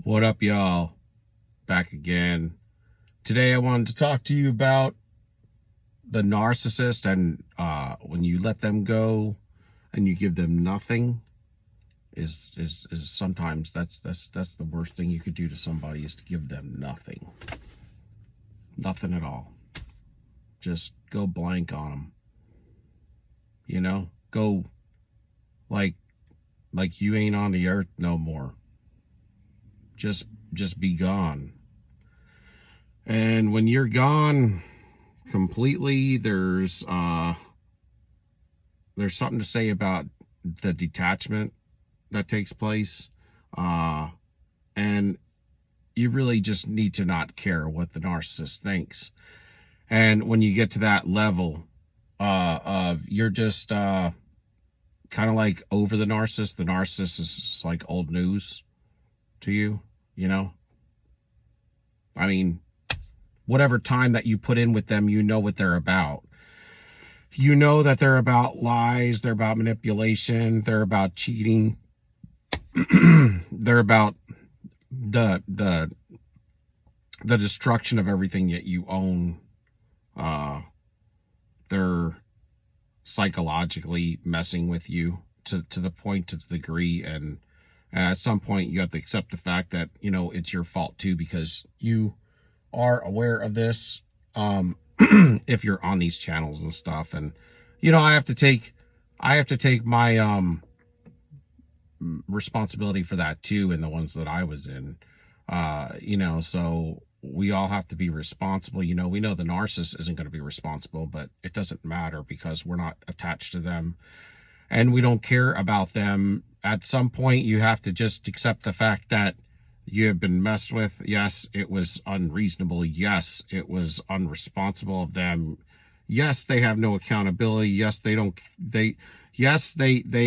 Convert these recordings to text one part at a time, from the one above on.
What up, y'all? Back again. Today I wanted to talk to you about the narcissist and when you let them go and you give them nothing is sometimes that's the worst thing you could do to somebody is to give them nothing. Nothing at all. Just go blank on them. You know? Go like you ain't on the earth no more. Just be gone. And when you're gone completely, there's something to say about the detachment that takes place. And you really just need to not care what the narcissist thinks. And when you get to that level of you're just kind of like over the narcissist is like old news to you, you know? I mean, whatever time that you put in with them, you know what they're about. You know that they're about lies, they're about manipulation, they're about cheating. They're about the destruction of everything that you own. They're psychologically messing with you to the point, to the degree, and at some point you have to accept the fact that, you know, it's your fault too, because you are aware of this if you're on these channels and stuff. And you know, I have to take my responsibility for that too, in the ones that I was in. You know, so we all have to be responsible. You know, we know the narcissist isn't going to be responsible, but it doesn't matter because we're not attached to them and we don't care about them. At some point you have to just accept the fact that you have been messed with. Yes, it was unreasonable. Yes, it was unresponsible of them. Yes, they have no accountability. Yes, they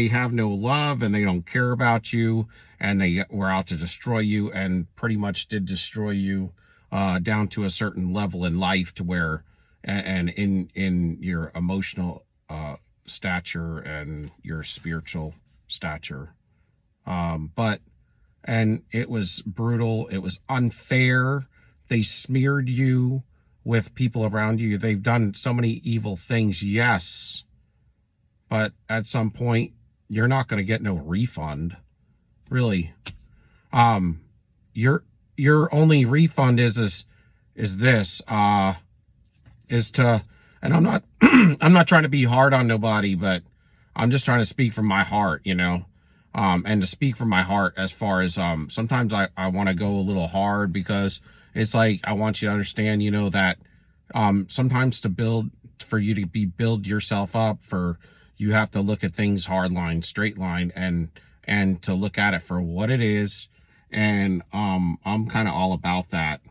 have no love and they don't care about you, and they were out to destroy you and pretty much did destroy you down to a certain level in life, to where and in your emotional stature and your spiritual stature. And it was brutal. It was unfair. They smeared you with people around you. They've done so many evil things, yes. But at some point, you're not going to get no refund. Really. Your only refund is this, is to, and I'm not, I'm not trying to be hard on nobody, but I'm just trying to speak from my heart, you know. And to speak from my heart, as far as sometimes I want to go a little hard, because it's like I want you to understand, you know, that sometimes for you to build yourself up, you have to look at things hard line, straight line, and to look at it for what it is. And I'm kind of all about that.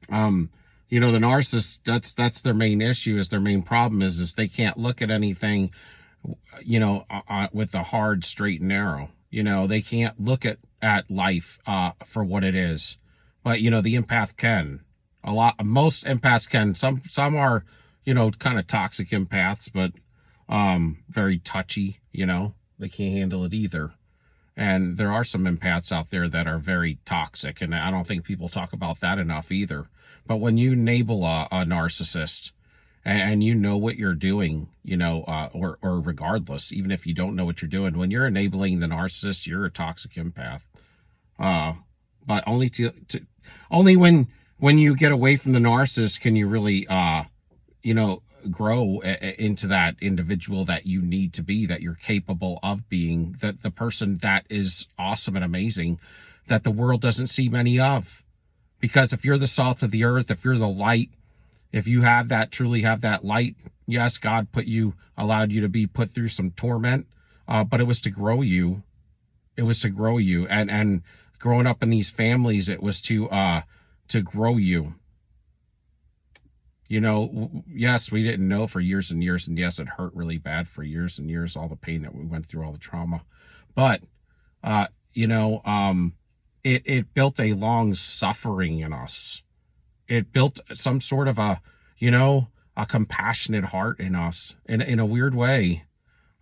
You know, the narcissist, that's their main issue, is their main problem is they can't look at anything, you know, with a hard, straight and narrow. You know, they can't look at life for what it is. But, you know, the empath can. Most empaths can. Some are, you know, kind of toxic empaths, but very touchy, you know. They can't handle it either. And there are some empaths out there that are very toxic, and I don't think people talk about that enough either. But when you enable a narcissist, and you know what you're doing, you know, or regardless, even if you don't know what you're doing, when you're enabling the narcissist, you're a toxic empath. But only when you get away from the narcissist can you really, you know, grow into that individual that you need to be, that you're capable of being, the person that is awesome and amazing, that the world doesn't see many of. Because if you're the salt of the earth, if you're the light, if you have that, truly have that light, yes, God allowed you to be put through some torment, but it was to grow you. It was to grow you. And growing up in these families, it was to grow you. You know, yes, we didn't know for years and years, and yes, it hurt really bad for years and years, all the pain that we went through, all the trauma. But, you know, it built a long suffering in us. It built some sort of a compassionate heart in us, in a weird way.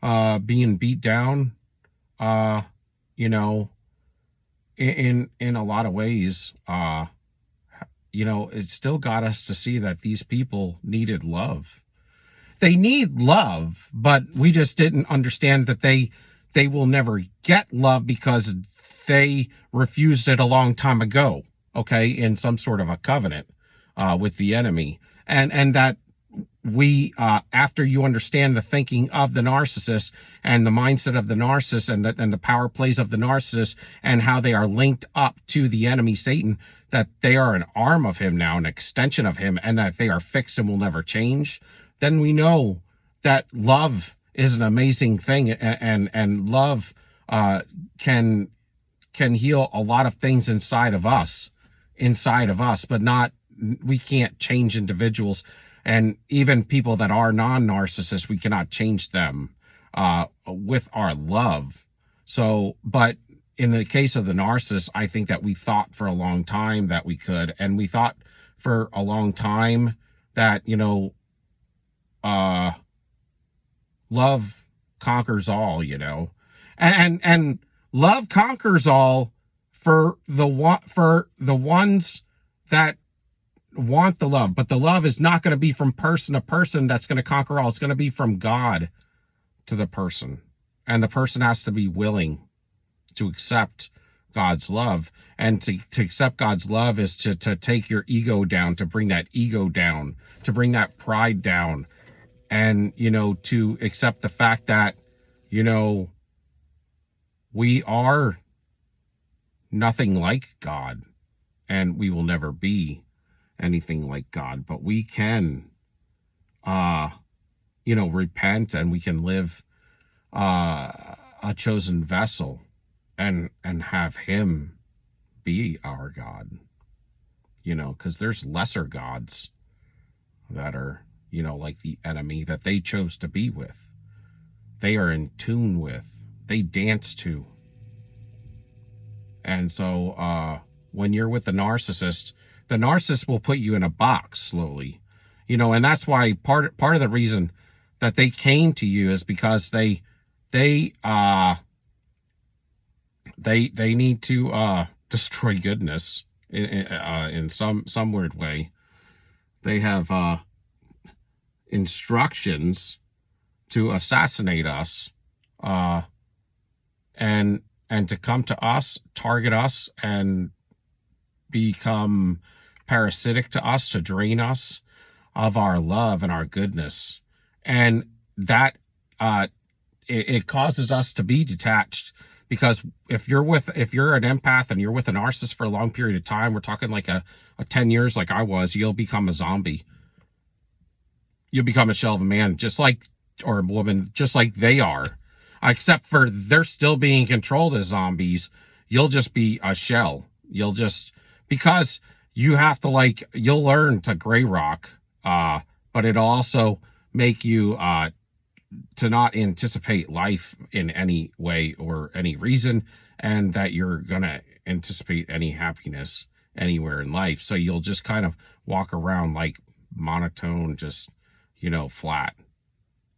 Being beat down, you know, in a lot of ways, it still got us to see that these people needed love. They need love, but we just didn't understand that they will never get love because they refused it a long time ago, okay, in some sort of a covenant with the enemy. And that we after you understand the thinking of the narcissist and the mindset of the narcissist and the power plays of the narcissist and how they are linked up to the enemy Satan, that they are an arm of him now, an extension of him, and that they are fixed and will never change, then we know that love is an amazing thing, and love can heal a lot of things inside of us, but not, we can't change individuals. And even people that are non-narcissists, we cannot change them with our love. So, but in the case of the narcissist, I think that we thought for a long time that we could, and we thought for a long time that, love conquers all, and love conquers all for the ones that want the love, but the love is not going to be from person to person that's going to conquer all. It's going to be from God to the person, and the person has to be willing to accept God's love. And to accept God's love is to take your ego down, to bring that ego down, to bring that pride down, and to accept the fact that we are nothing like God, and we will never be anything like God, but we can repent, and we can live a chosen vessel and have him be our God, because there's lesser gods that are like the enemy that they chose to be with, they are in tune with, they dance to. And so when you're with the narcissist will put you in a box slowly, and that's why part of the reason that they came to you is because they need to destroy goodness in some weird way. They have instructions to assassinate us, and to come to us, target us, and become parasitic to us, to drain us of our love and our goodness. And that it causes us to be detached, because if you're an empath and you're with a narcissist for a long period of time, we're talking like a 10 years like I was, you'll become a zombie. You'll become a shell of a man, or a woman, just like they are, except for they're still being controlled as zombies. You'll just be a shell. Because you have to, you'll learn to gray rock, but it'll also make you to not anticipate life in any way or any reason, and that you're going to anticipate any happiness anywhere in life. So you'll just kind of walk around like monotone, just, flat,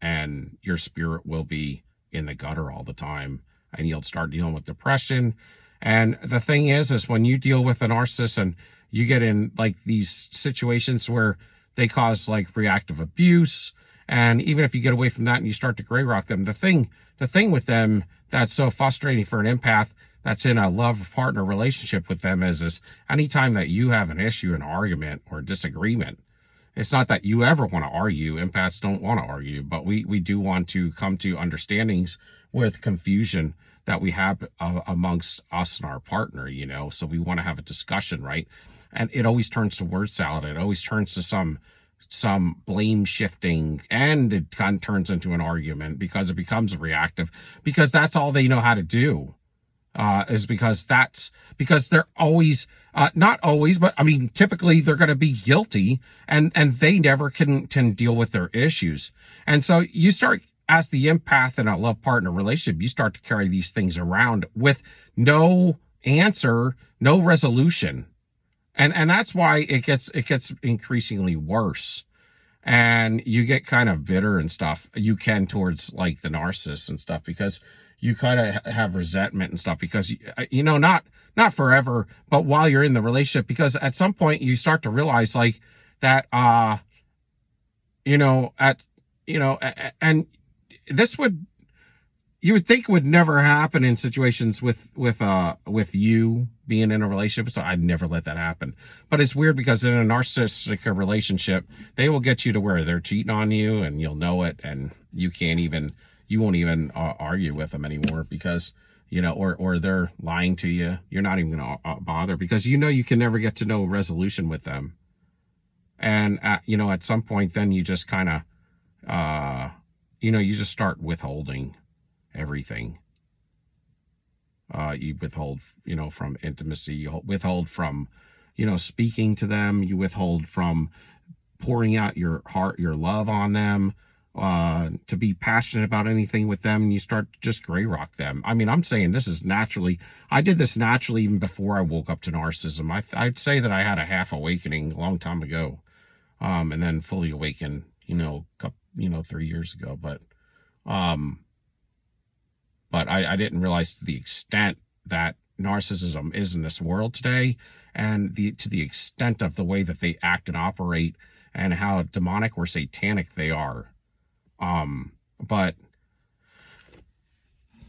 and your spirit will be in the gutter all the time, and you'll start dealing with depression. And the thing is when you deal with a narcissist and you get in these situations where they cause reactive abuse, and even if you get away from that and you start to gray rock them, the thing with them that's so frustrating for an empath that's in a love partner relationship with them is anytime that you have an issue, an argument, or a disagreement, it's not that you ever want to argue. Empaths don't want to argue, but we do want to come to understandings with confusion that we have amongst us and our partner, so we want to have a discussion, right? And it always turns to word salad. It always turns to some blame shifting, and it kind of turns into an argument because it becomes reactive, because that's all they know how to do. Is because they're always, not always, but I mean, typically they're going to be guilty, and they never can deal with their issues. And so you start, as the empath in a love partner relationship, you start to carry these things around with no answer, no resolution. And that's why it gets increasingly worse. And you get kind of bitter and stuff. You can towards the narcissists and stuff, because you kind of have resentment and stuff because, not forever, but while you're in the relationship, because at some point you start to realize like that, you know, at, and this would, you would think would never happen in situations with you being in a relationship. So I'd never let that happen. But it's weird because in a narcissistic relationship, they will get you to where they're cheating on you and you'll know it, and you won't even argue with them anymore because, or they're lying to you. You're not even going to bother because you can never get to no resolution with them. And, at some point, then you just kind of, you just start withholding everything. You withhold, from intimacy, you withhold from, speaking to them, you withhold from pouring out your heart, your love on them, to be passionate about anything with them, and you start to just gray rock them. I mean, I'm saying this is naturally, I did this naturally even before I woke up to narcissism. I'd say that I had a half awakening a long time ago, and then fully awakened, 3 years ago. But I didn't realize to the extent that narcissism is in this world today, and to the extent of the way that they act and operate and how demonic or satanic they are. But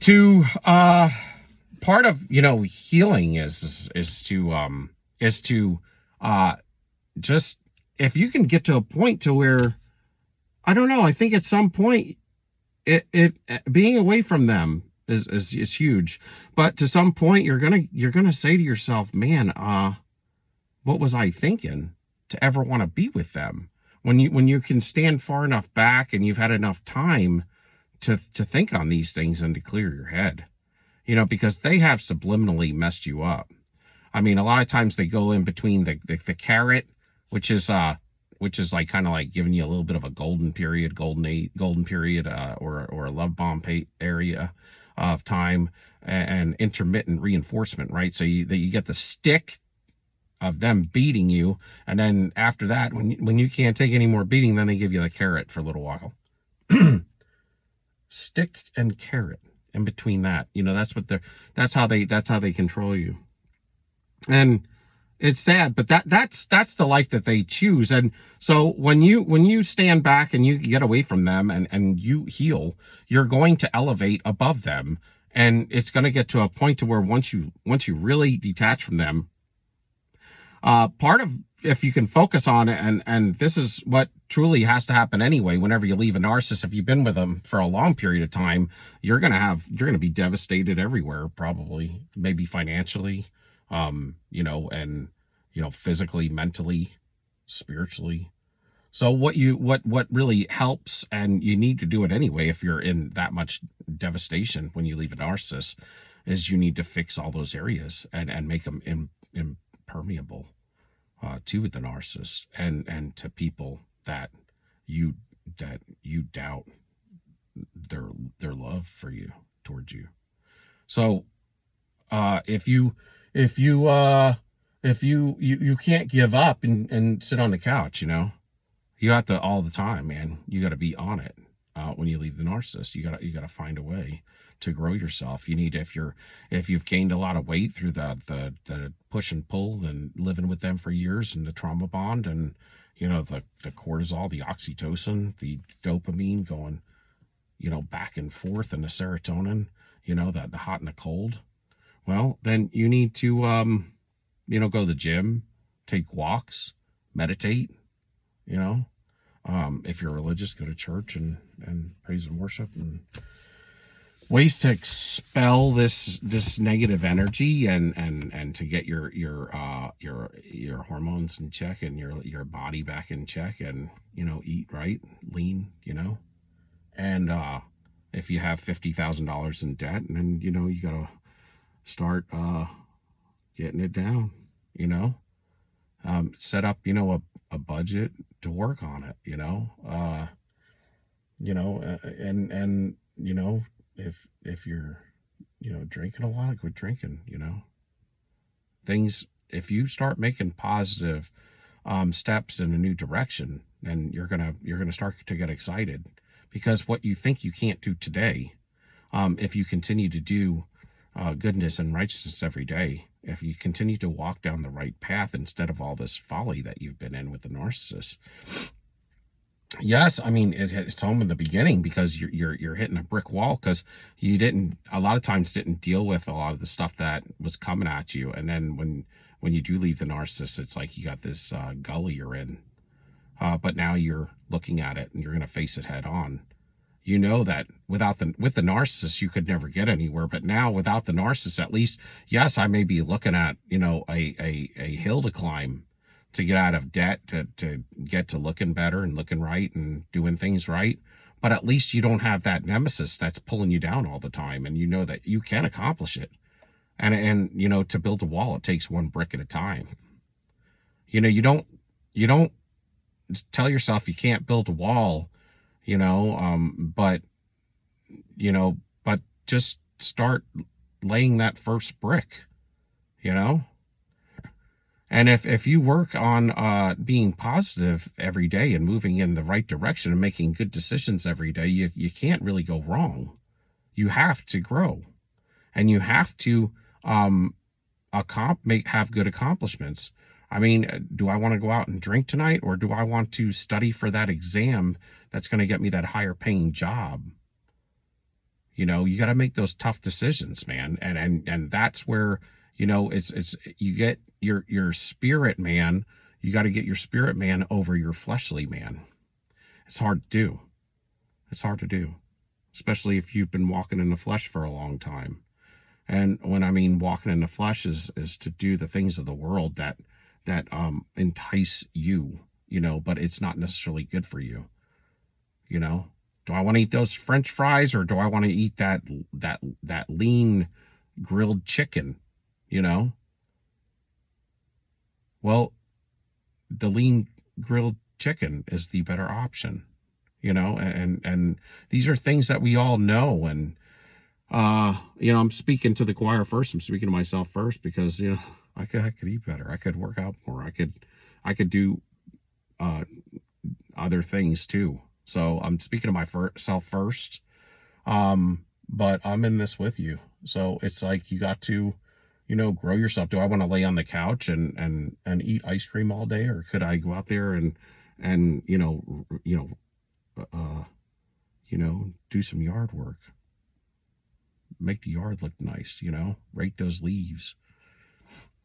to, part of, healing is to, just, if you can get to a point to where, I don't know, I think at some point it being away from them is huge, but to some point you're gonna say to yourself, man, what was I thinking to ever want to be with them? When you can stand far enough back and you've had enough time to think on these things and to clear your head, because they have subliminally messed you up. I mean, a lot of times they go in between the carrot, which is like kind of like giving you a little bit of a golden period, or a love bomb area of time, and intermittent reinforcement, right? So you get the stick of them beating you, and then after that, when you can't take any more beating, then they give you the carrot for a little while. Stick and carrot in between that, that's how they control you. And it's sad, but that's the life that they choose. And so when you stand back and you get away from them and you heal, you're going to elevate above them, and it's going to get to a point to where once you really detach from them, part of, if you can focus on it, and this is what truly has to happen anyway, whenever you leave a narcissist, if you've been with them for a long period of time, you're going to be devastated everywhere, probably, maybe financially, and, physically, mentally, spiritually. So what really helps, and you need to do it anyway if you're in that much devastation when you leave a narcissist, is you need to fix all those areas and make them impermeable to the narcissist and to people that you doubt their love for you, towards you. So if you can't give up and sit on the couch, you have to, all the time, man, you got to be on it. When you leave the narcissist, you gotta find a way to grow yourself. You need, if you've gained a lot of weight through the push and pull and living with them for years, and the trauma bond, and the cortisol, the oxytocin, the dopamine going, back and forth, and the serotonin, the hot and the cold. Well, then you need to, go to the gym, take walks, meditate, if you're religious, go to church and praise and worship, and ways to expel this negative energy and to get your hormones in check, and your body back in check, and, eat right, lean, and, if you have $50,000 in debt, and then, you gotta start, getting it down, set up, a budget to work on it, and if you're, drinking a lot, quit drinking, things, if you start making positive, steps in a new direction, then you're gonna start to get excited, because what you think you can't do today, if you continue to do goodness and righteousness every day, if you continue to walk down the right path instead of all this folly that you've been in with the narcissist. Yes, I mean it's home in the beginning because you're hitting a brick wall because you didn't a lot of times didn't deal with a lot of the stuff that was coming at you, and then when you do leave the narcissist, it's like you got this gully you're in, but now you're looking at it and you're going to face it head on. You know that with the narcissist you could never get anywhere, but now without the narcissist, at least, yes, I may be looking at a hill to climb to get out of debt, to get to looking better and looking right and doing things right. But at least you don't have that nemesis that's pulling you down all the time, and you know that you can accomplish it. And to build a wall, it takes one brick at a time. You don't tell yourself you can't build a wall, but just start laying that first brick, And if you work on being positive every day and moving in the right direction and making good decisions every day, you can't really go wrong. You have to grow, and you have to have good accomplishments. I mean, do I want to go out and drink tonight, or do I want to study for that exam that's going to get me that higher paying job? You got to make those tough decisions, man. And that's where, it's you get your spirit man. You got to get your spirit man over your fleshly man. It's hard to do. It's hard to do, especially if you've been walking in the flesh for a long time. And when I mean walking in the flesh is to do the things of the world that entice you, but it's not necessarily good for you. Do I want to eat those French fries, or do I want to eat that lean grilled chicken? Well, the lean grilled chicken is the better option, and these are things that we all know. And, I'm speaking to the choir first. I'm speaking to myself first because, I could eat better. I could work out more. I could do, other things too. So I'm speaking to myself first. But I'm in this with you. So it's like, you got to, grow yourself. Do I want to lay on the couch and eat ice cream all day? Or could I go out there and do some yard work? Make the yard look nice, rake those leaves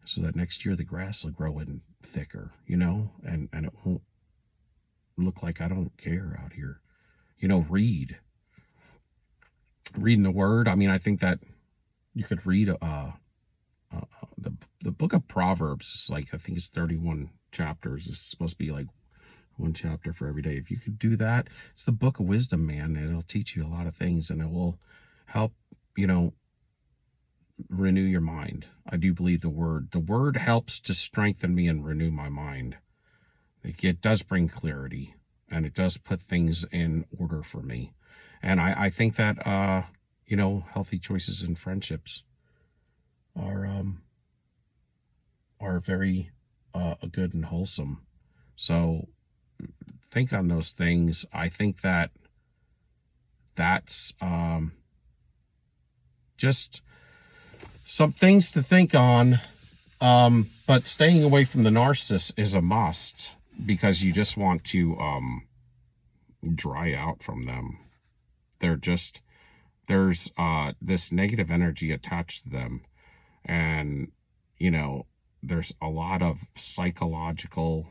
so that next year the grass will grow in thicker, and it won't look like I don't care out here. Reading the word. I mean, I think that you could read the book of Proverbs is like, I think it's 31 chapters. It's supposed to be like one chapter for every day. If you could do that, it's the book of wisdom, man, and it'll teach you a lot of things, and it will help, renew your mind. I do believe the word helps to strengthen me and renew my mind. It does bring clarity, and it does put things in order for me. And I think that, healthy choices in friendships are very good and wholesome. So think on those things. I think that that's just some things to think on. But staying away from the narcissist is a must, because you just want to dry out from them. There's this negative energy attached to them, and there's a lot of psychological,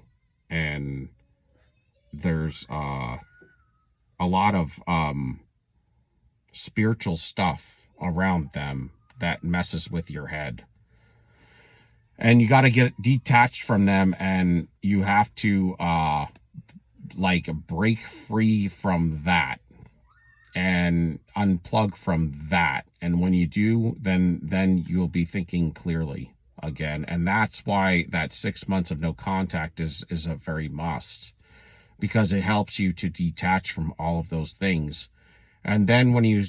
and there's a lot of spiritual stuff around them that messes with your head. And you got to get detached from them, and you have to break free from that and unplug from that. And when you do, then you'll be thinking clearly again. And that's why that 6 months of no contact is a very must, because it helps you to detach from all of those things. And then when you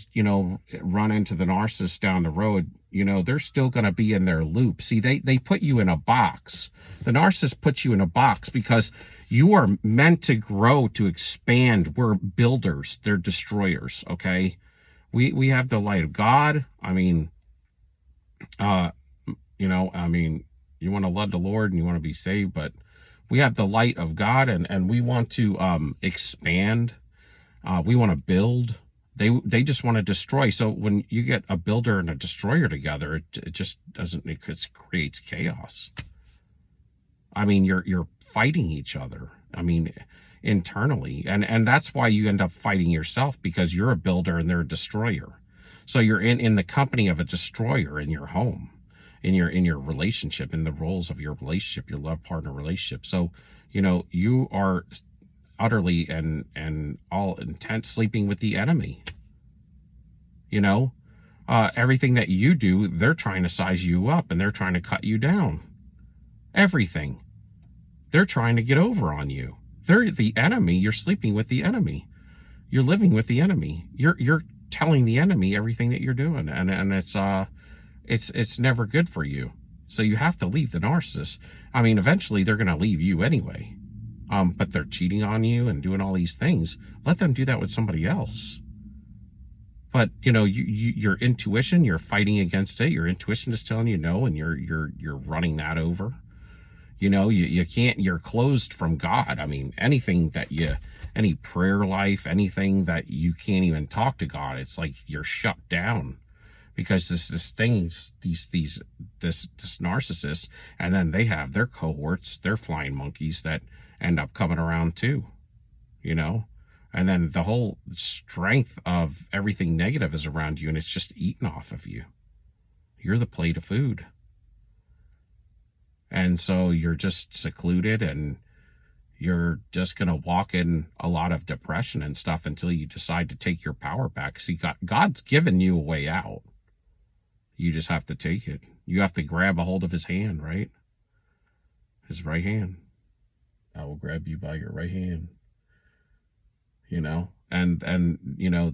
run into the narcissist down the road, they're still going to be in their loop. See, they put you in a box. The narcissist puts you in a box because you are meant to grow, to expand. We're builders. They're destroyers, okay? We have the light of God. I mean, uh, I mean, you want to love the Lord and you want to be saved, but we have the light of God, and we want to expand. We want to build. They just want to destroy. So when you get a builder and a destroyer together, it just doesn't. It creates chaos. I mean, you're fighting each other. I mean, internally, and that's why you end up fighting yourself, because you're a builder and they're a destroyer. So you're in the company of a destroyer in your home, in your relationship, in the roles of your relationship, your love partner relationship. So you are utterly and all intent sleeping with the enemy. Everything that you do, they're trying to size you up and they're trying to cut you down. Everything. They're trying to get over on you. They're the enemy. You're sleeping with the enemy. You're living with the enemy. You're telling the enemy everything that you're doing, and it's never good for you. So you have to leave the narcissist. I mean, eventually they're going to leave you anyway. But they're cheating on you and doing all these things. Let them do that with somebody else. But your intuition, you're fighting against it. Your intuition is telling you no, and you're running that over. You can't, you're closed from God. I mean, any prayer life, anything that you can't even talk to God, it's like you're shut down, because this narcissist, and then they have their cohorts, their flying monkeys that end up coming around too, and then the whole strength of everything negative is around you, and it's just eaten off of you. You're the plate of food. And so you're just secluded, and you're just going to walk in a lot of depression and stuff until you decide to take your power back. See, God's given you a way out. You just have to take it. You have to grab a hold of his hand, right? His right hand. I will grab you by your right hand. And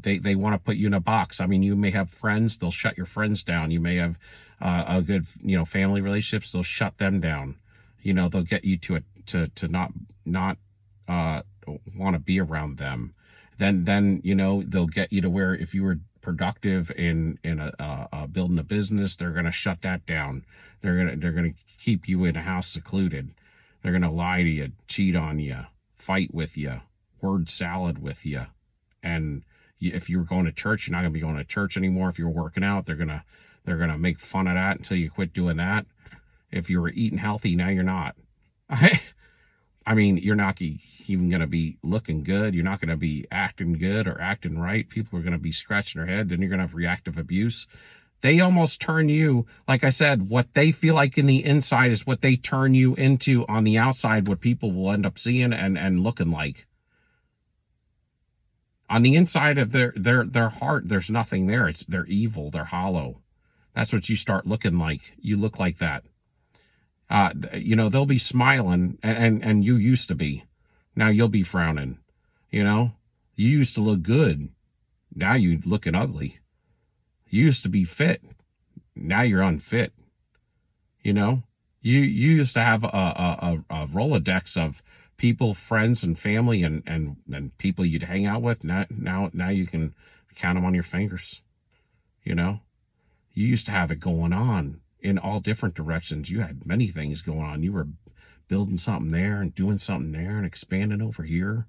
they want to put you in a box. I mean, you may have friends, they'll shut your friends down. You may have a good, family relationships, they'll shut them down. They'll get you to not want to be around them. Then they'll get you to where if you were productive in building a business, they're going to shut that down. They're going to keep you in a house secluded. They're going to lie to you, cheat on you, fight with you, word salad with you. And if you're going to church, you're not going to be going to church anymore. If you're working out, they're going to make fun of that until you quit doing that. If you were eating healthy, now you're not. I mean, you're not even going to be looking good. You're not going to be acting good or acting right. People are going to be scratching their head. Then you're going to have reactive abuse. They almost turn you, like I said, what they feel like in the inside is what they turn you into on the outside, what people will end up seeing and looking like. On the inside of their heart, there's nothing there. They're evil. They're hollow. That's what you start looking like. You look like that. They'll be smiling, and you used to be. Now you'll be frowning. You used to look good. Now you're looking ugly. You used to be fit. Now you're unfit. You used to have a Rolodex of people, friends, and family, and people you'd hang out with. Now you can count them on your fingers. You used to have it going on in all different directions. You had many things going on. You were building something there and doing something there and expanding over here,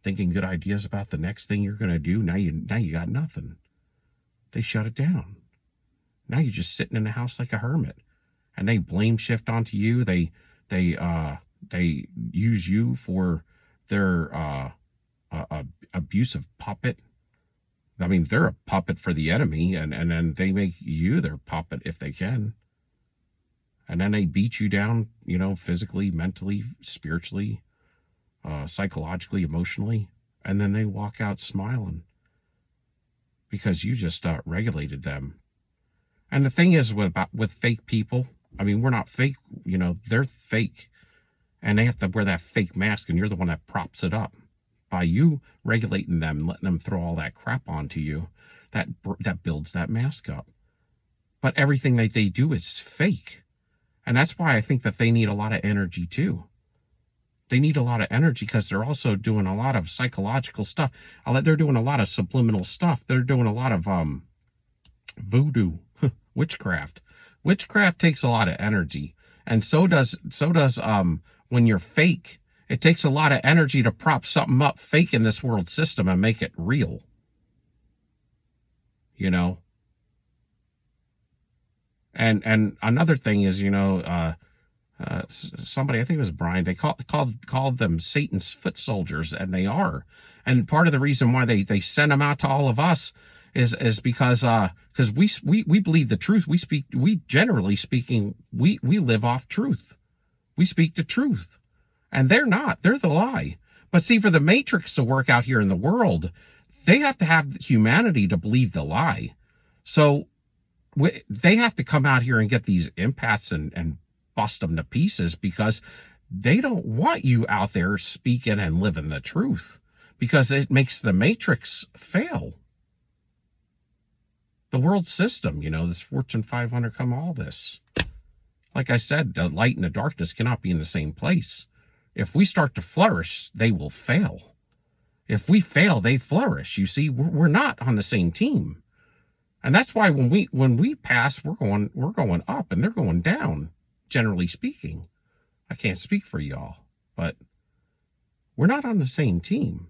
thinking good ideas about the next thing you're going to do. Now you got nothing. They shut it down. Now you're just sitting in the house like a hermit, and they blame shift onto you. They use you for their abusive puppet. I mean, they're a puppet for the enemy, and then they make you their puppet if they can. And then they beat you down, physically, mentally, spiritually, psychologically, emotionally. And then they walk out smiling because you just regulated them. And the thing is with fake people, I mean, we're not fake, they're fake. And they have to wear that fake mask, and you're the one that props it up. By you regulating them, letting them throw all that crap onto you, that builds that mask up. But everything that they do is fake. And that's why I think that they need a lot of energy too. They need a lot of energy because they're also doing a lot of psychological stuff. They're doing a lot of subliminal stuff. They're doing a lot of voodoo, witchcraft. Witchcraft takes a lot of energy, and so does when you're fake. It takes a lot of energy to prop something up fake in this world system and make it real. You know. And another thing is, somebody, I think it was Brian, they called them Satan's foot soldiers, and they are. And part of the reason why they send them out to all of us is because we believe the truth. We generally speaking, we live off truth. We speak the truth. And they're not. They're the lie. But see, for the Matrix to work out here in the world, they have to have humanity to believe the lie. So they have to come out here and get these empaths and bust them to pieces, because they don't want you out there speaking and living the truth, because it makes the Matrix fail. The world system, this Fortune 500, all this. Like I said, the light and the darkness cannot be in the same place. If we start to flourish, they will fail. If we fail, they flourish. You see, we're not on the same team. And that's why when we pass, we're going up and they're going down, generally speaking. I can't speak for y'all, but we're not on the same team.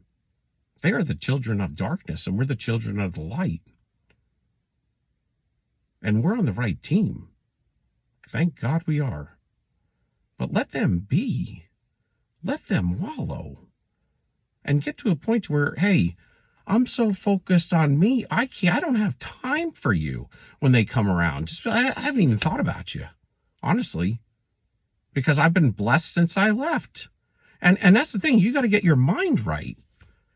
They are the children of darkness, and we're the children of the light. And we're on the right team. Thank God we are. But let them be. Let them wallow. And get to a point where, hey, I'm so focused on me, I don't have time for you when they come around. I haven't even thought about you, honestly, because I've been blessed since I left. And that's the thing. You got to get your mind right.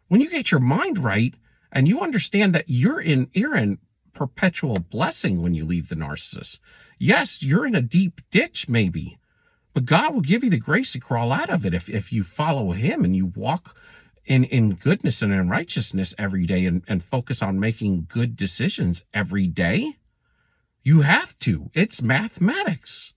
When you get your mind right and you understand that you're in perpetual blessing when you leave the narcissist. Yes, you're in a deep ditch maybe, but God will give you the grace to crawl out of it if you follow him and you walk in goodness and in righteousness every day and focus on making good decisions every day. You have to. It's mathematics.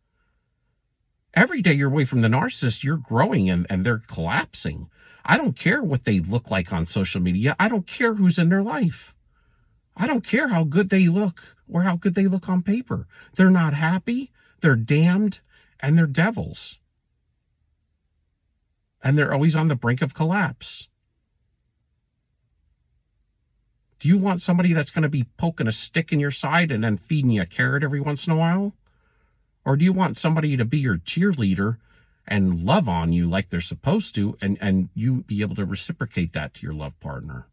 Every day you're away from the narcissist, you're growing and they're collapsing. I don't care what they look like on social media. I don't care who's in their life. I don't care how good they look or how good they look on paper. They're not happy. They're damned, and they're devils. And they're always on the brink of collapse. Do you want somebody that's going to be poking a stick in your side and then feeding you a carrot every once in a while? Or do you want somebody to be your cheerleader and love on you like they're supposed to, and you be able to reciprocate that to your love partner?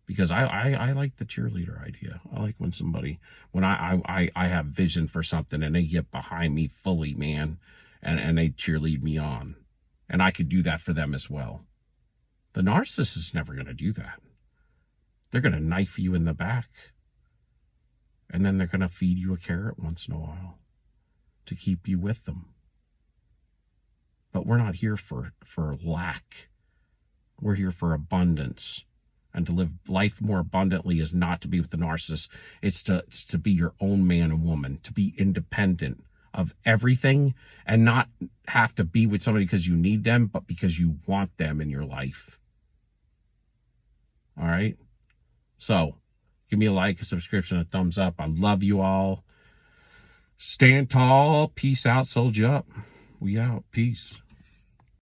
Because I like the cheerleader idea. I like when I have vision for something and they get behind me fully, man, and they cheerlead me on. And I could do that for them as well. The narcissist is never going to do that. They're going to knife you in the back. And then they're going to feed you a carrot once in a while to keep you with them. But we're not here for lack. We're here for abundance. And to live life more abundantly is not to be with the narcissist. It's to be your own man and woman, to be independent of everything and not have to be with somebody because you need them, but because you want them in your life. All right? So, give me a like, a subscription, a thumbs up. I love you all. Stand tall. Peace out. Sold you up. We out. Peace.